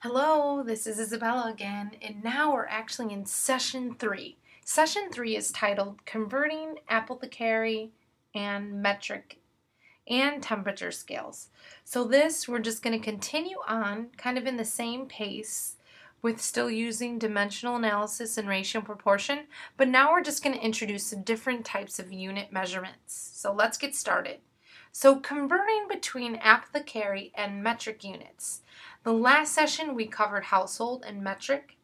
Hello, this is Isabella again, and now we're actually in session 3. Session 3 is titled Converting Apothecary and Metric and Temperature Scales. So this, we're just going to continue on kind of in the same pace with still using dimensional analysis and ratio and proportion, but now we're just going to introduce some different types of unit measurements. So let's get started. So converting between apothecary and metric units. The last session we covered household and metric.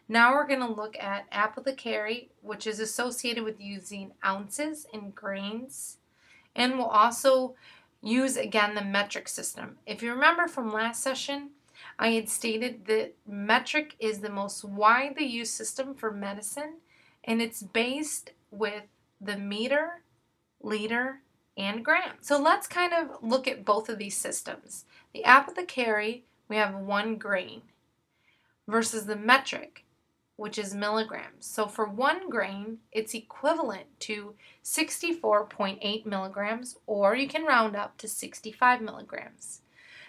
Now we're going to look at apothecary, which is associated with using ounces and grains. And we'll also use again the metric system. If you remember from last session, I had stated that metric is the most widely used system for medicine, and it's based with the meter, liter, and gram. So let's kind of look at both of these systems. The apothecary, we have 1 grain versus the metric, which is milligrams. So for 1 grain, it's equivalent to 64.8 milligrams, or you can round up to 65 milligrams.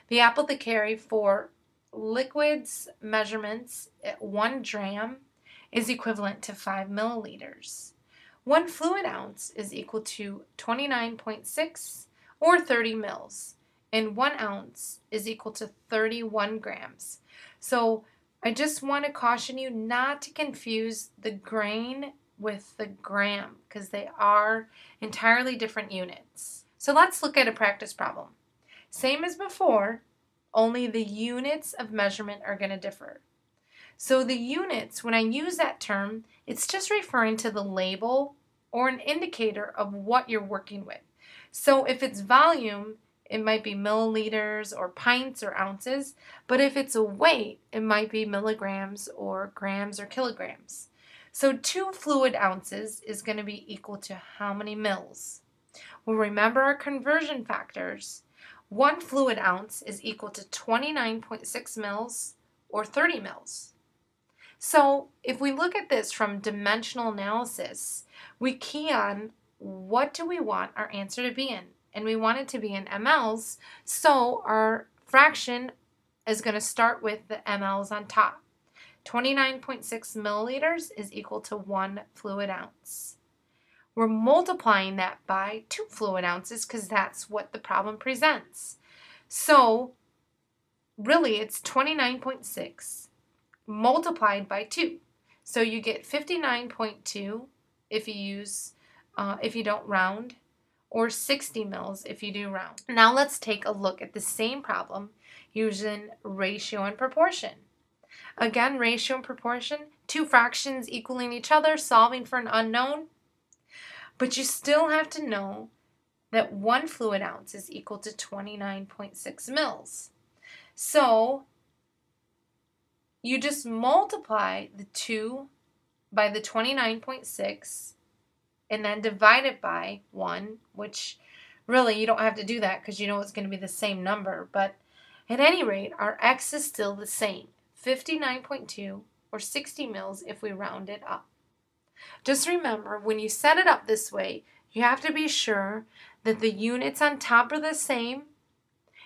The apothecary for liquids measurements at 1 dram is equivalent to 5 milliliters. 1 fluid ounce is equal to 29.6 or 30 mils, and 1 ounce is equal to 31 grams. So I just want to caution you not to confuse the grain with the gram, because they are entirely different units. So let's look at a practice problem. Same as before, only the units of measurement are going to differ. So the units, when I use that term, it's just referring to the label or an indicator of what you're working with. So if it's volume, it might be milliliters or pints or ounces, but if it's a weight, it might be milligrams or grams or kilograms. So 2 fluid ounces is going to be equal to how many mils? Well, remember our conversion factors. 1 fluid ounce is equal to 29.6 mils or 30 mils. So if we look at this from dimensional analysis, we key on what do we want our answer to be in. And we want it to be in mLs, so our fraction is going to start with the mLs on top. 29.6 milliliters is equal to 1 fluid ounce. We're multiplying that by 2 fluid ounces because that's what the problem presents. So really it's 29.6 multiplied by 2. So you get 59.2 if you don't round, or 60 mils if you do round. Now let's take a look at the same problem using ratio and proportion. Again, ratio and proportion, 2 fractions equaling each other, solving for an unknown. But you still have to know that 1 fluid ounce is equal to 29.6 mils. So you just multiply the 2 by the 29.6 and then divide it by 1, which really you don't have to do that because you know it's going to be the same number. But at any rate, our x is still the same, 59.2 or 60 mils if we round it up. Just remember, when you set it up this way, you have to be sure that the units on top are the same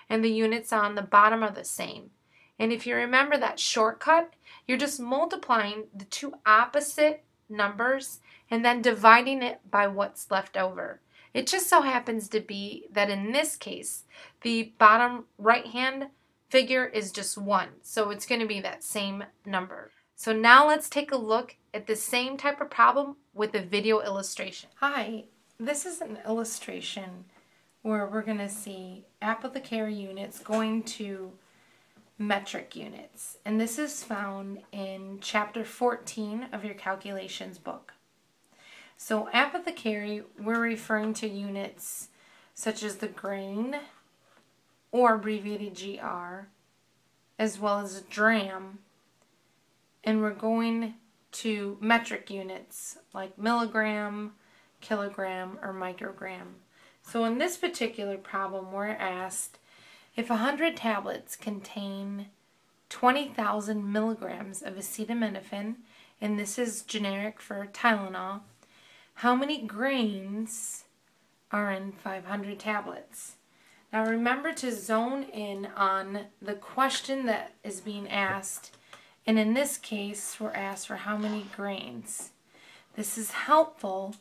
and the units on the bottom are the same. And if you remember that shortcut, you're just multiplying the 2 opposite numbers and then dividing it by what's left over. It just so happens to be that in this case, the bottom right hand figure is just 1. So it's going to be that same number. So now let's take a look at the same type of problem with a video illustration. Hi, this is an illustration where we're going to see apothecary units going to metric units. And this is found in chapter 14 of your calculations book. So apothecary, we're referring to units such as the grain, or abbreviated GR, as well as dram, and we're going to metric units like milligram, kilogram, or microgram. So in this particular problem, we're asked if 100 tablets contain 20,000 milligrams of acetaminophen, and this is generic for Tylenol, how many grains are in 500 tablets? Now remember to zone in on the question that is being asked, and in this case we're asked for how many grains. This is helpful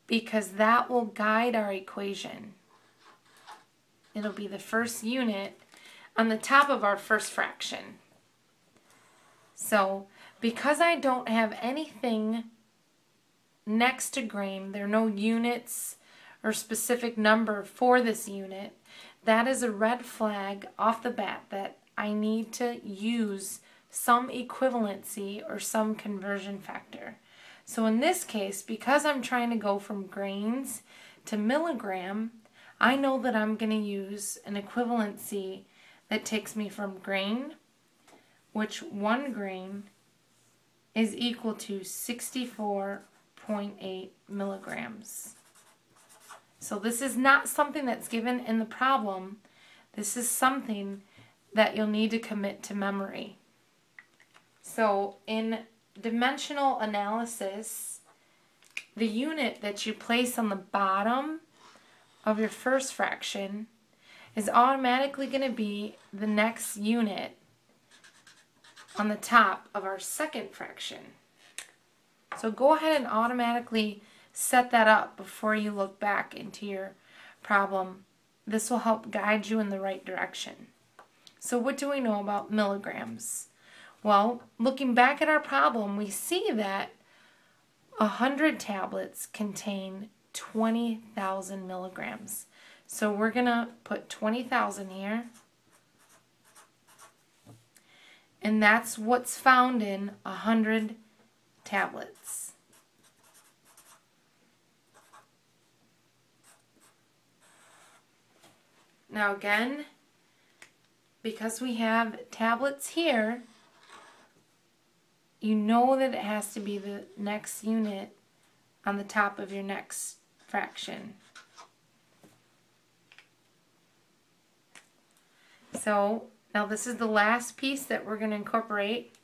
because that will guide our equation. It'll be the first unit on the top of our first fraction. So because I don't have anything next to grain, there are no units or specific number for this unit, that is a red flag off the bat that I need to use some equivalency or some conversion factor. So in this case, because I'm trying to go from grains to milligram, I know that I'm going to use an equivalency that takes me from grain, which 1 grain is equal to 64.8 milligrams. So this is not something that's given in the problem. This is something that you'll need to commit to memory. So in dimensional analysis, the unit that you place on the bottom of your first fraction is automatically going to be the next unit on the top of our second fraction. So go ahead and automatically set that up before you look back into your problem. This will help guide you in the right direction. So what do we know about milligrams? Well, looking back at our problem, we see that 100 tablets contain 20,000 milligrams. So we're going to put 20,000 here. And that's what's found in 100 tablets. Now again, because we have tablets here, you know that it has to be the next unit on the top of your next fraction. So now this is the last piece that we're going to incorporate.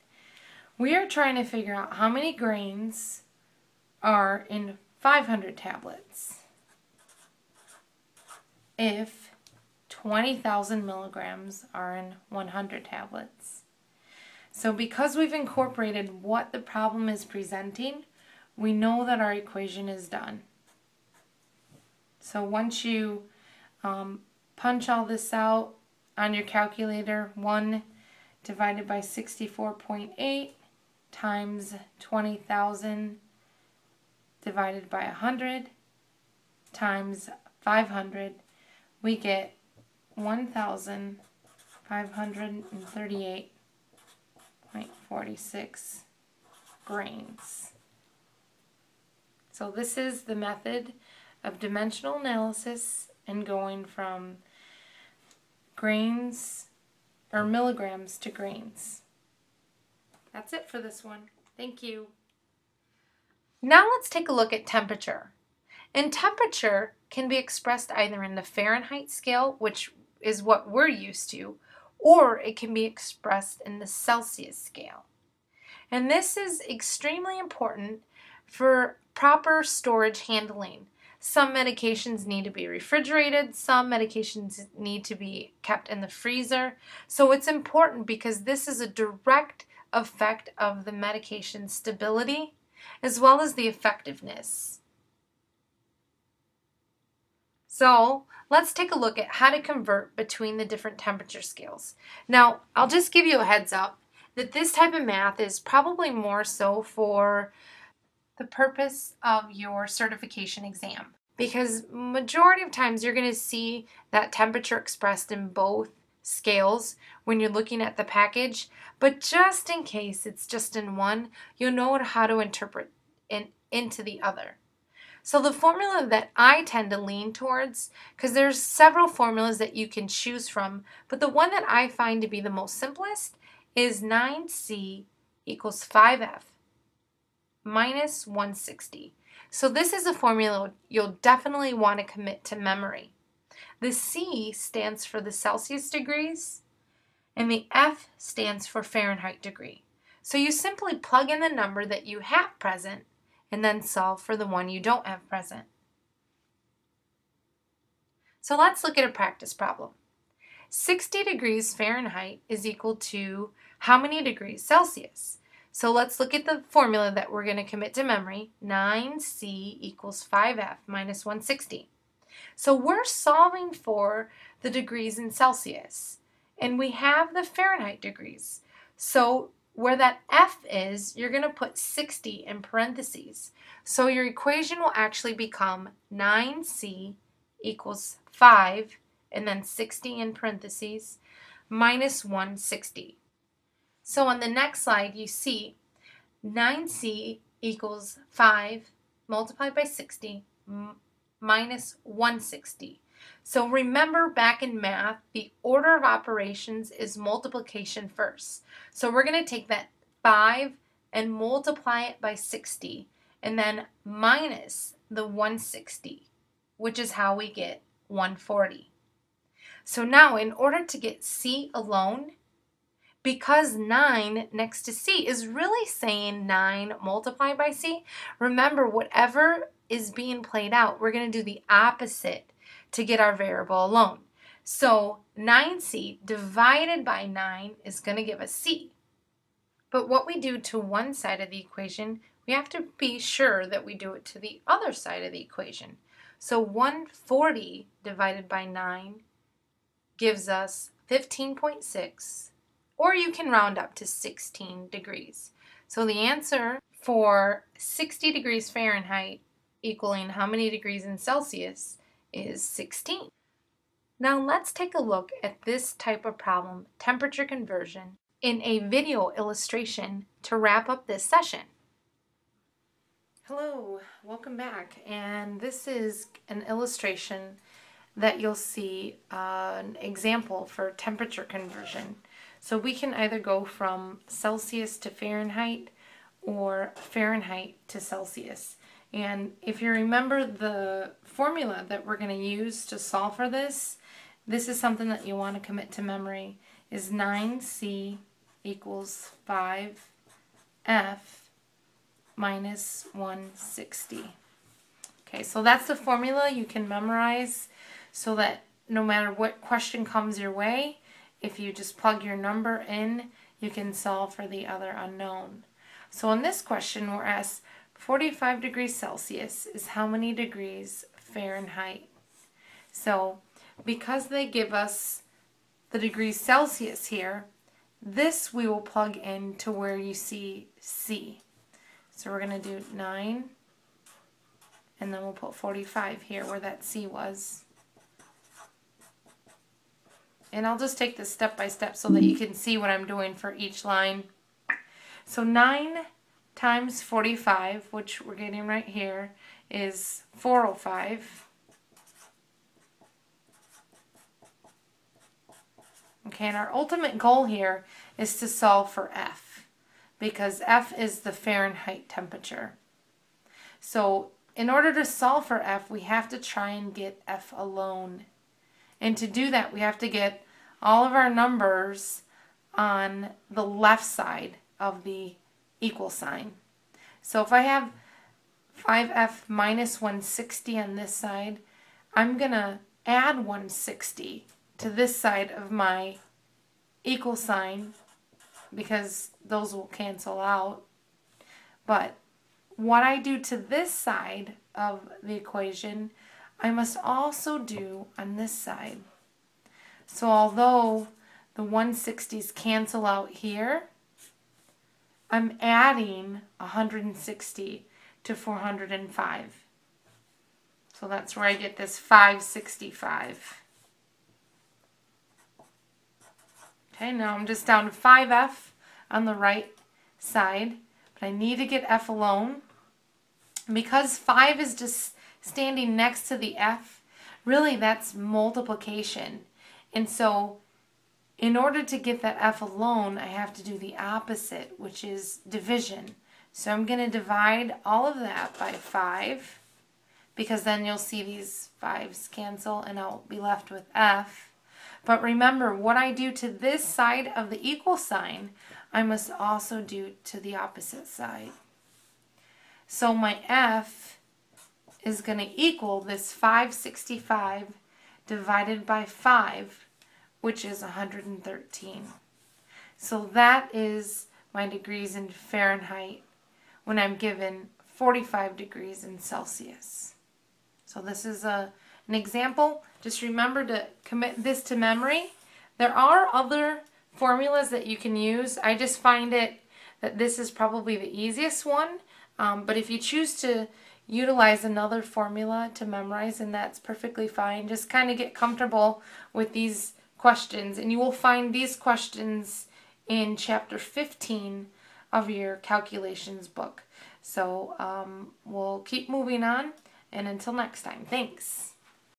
We are trying to figure out how many grains are in 500 tablets if 20,000 milligrams are in 100 tablets. So because we've incorporated what the problem is presenting, we know that our equation is done. So once you punch all this out on your calculator, 1 divided by 64.8 times 20,000 divided by 100 times 500, we get 1,538.46 grains. So this is the method of dimensional analysis and going from grains or milligrams to grains. That's it for this one. Thank you. Now let's take a look at temperature. And temperature can be expressed either in the Fahrenheit scale, which is what we're used to, or it can be expressed in the Celsius scale. And this is extremely important for proper storage handling. Some medications need to be refrigerated, some medications need to be kept in the freezer. So it's important because this is a direct effect of the medication's stability as well as the effectiveness. So let's take a look at how to convert between the different temperature scales. Now, I'll just give you a heads up that this type of math is probably more so for the purpose of your certification exam, because majority of times you're going to see that temperature expressed in both scales when you're looking at the package, but just in case it's just in one, you'll know how to interpret into the other. So the formula that I tend to lean towards, because there's several formulas that you can choose from, but the one that I find to be the most simplest is 9C equals 5F minus 160. So this is a formula you'll definitely want to commit to memory. The C stands for the Celsius degrees, and the F stands for Fahrenheit degree. So you simply plug in the number that you have present and then solve for the one you don't have present. So let's look at a practice problem. 60 degrees Fahrenheit is equal to how many degrees Celsius? So let's look at the formula that we're going to commit to memory. 9C equals 5F minus 160. So we're solving for the degrees in Celsius, and we have the Fahrenheit degrees. So where that F is, you're going to put 60 in parentheses. So your equation will actually become 9C equals 5, and then 60 in parentheses, minus 160. So on the next slide, you see 9C equals 5 multiplied by 60 minus 160. So remember, back in math, the order of operations is multiplication first. So we're going to take that 5 and multiply it by 60, and then minus the 160, which is how we get 140. So now, in order to get C alone, because 9 next to C is really saying 9 multiplied by C, remember, whatever is being played out, we're going to do the opposite to get our variable alone. So 9C divided by 9 is going to give us C. But what we do to one side of the equation, we have to be sure that we do it to the other side of the equation. So 140 divided by 9 gives us 15.6, or you can round up to 16 degrees. So the answer for 60 degrees Fahrenheit equaling how many degrees in Celsius is 16. Now let's take a look at this type of problem, temperature conversion, in a video illustration to wrap up this session. Hello, welcome back, and this is an illustration that you'll see an example for temperature conversion. So we can either go from Celsius to Fahrenheit or Fahrenheit to Celsius. And if you remember the formula that we're going to use to solve for this, this is something that you want to commit to memory, is 9C equals 5F minus 160. Okay, so that's the formula you can memorize so that no matter what question comes your way, if you just plug your number in, you can solve for the other unknown. So in this question, we're asked 45 degrees Celsius is how many degrees Fahrenheit? So because they give us the degrees Celsius here, this we will plug in to where you see C. So we're going to do 9, and then we'll put 45 here where that C was. And I'll just take this step by step so that you can see what I'm doing for each line. So 9 times 45, which we're getting right here, is 405. Okay, and our ultimate goal here is to solve for F, because F is the Fahrenheit temperature. So in order to solve for F, we have to try and get F alone. And to do that, we have to get all of our numbers on the left side of the equal sign. So if I have 5F minus 160 on this side, I'm going to add 160 to this side of my equal sign because those will cancel out. But what I do to this side of the equation, I must also do on this side. So although the 160s cancel out here, I'm adding 160 to 405. So that's where I get this 565. Okay, now I'm just down to 5F on the right side, but I need to get F alone. Because 5 is just standing next to the F, really that's multiplication. And so in order to get that F alone, I have to do the opposite, which is division. So I'm going to divide all of that by 5, because then you'll see these 5's cancel and I'll be left with F. But remember, what I do to this side of the equal sign, I must also do to the opposite side. So my F is going to equal this 565 divided by 5, which is 113. So that is my degrees in Fahrenheit when I'm given 45 degrees in Celsius. So this is an example. Just remember to commit this to memory. There are other formulas that you can use. I just find it that this is probably the easiest one. But if you choose to utilize another formula to memorize, and that's perfectly fine. Just kind of get comfortable with these questions, and you will find these questions in chapter 15 of your calculations book. So we'll keep moving on, and until next time, thanks.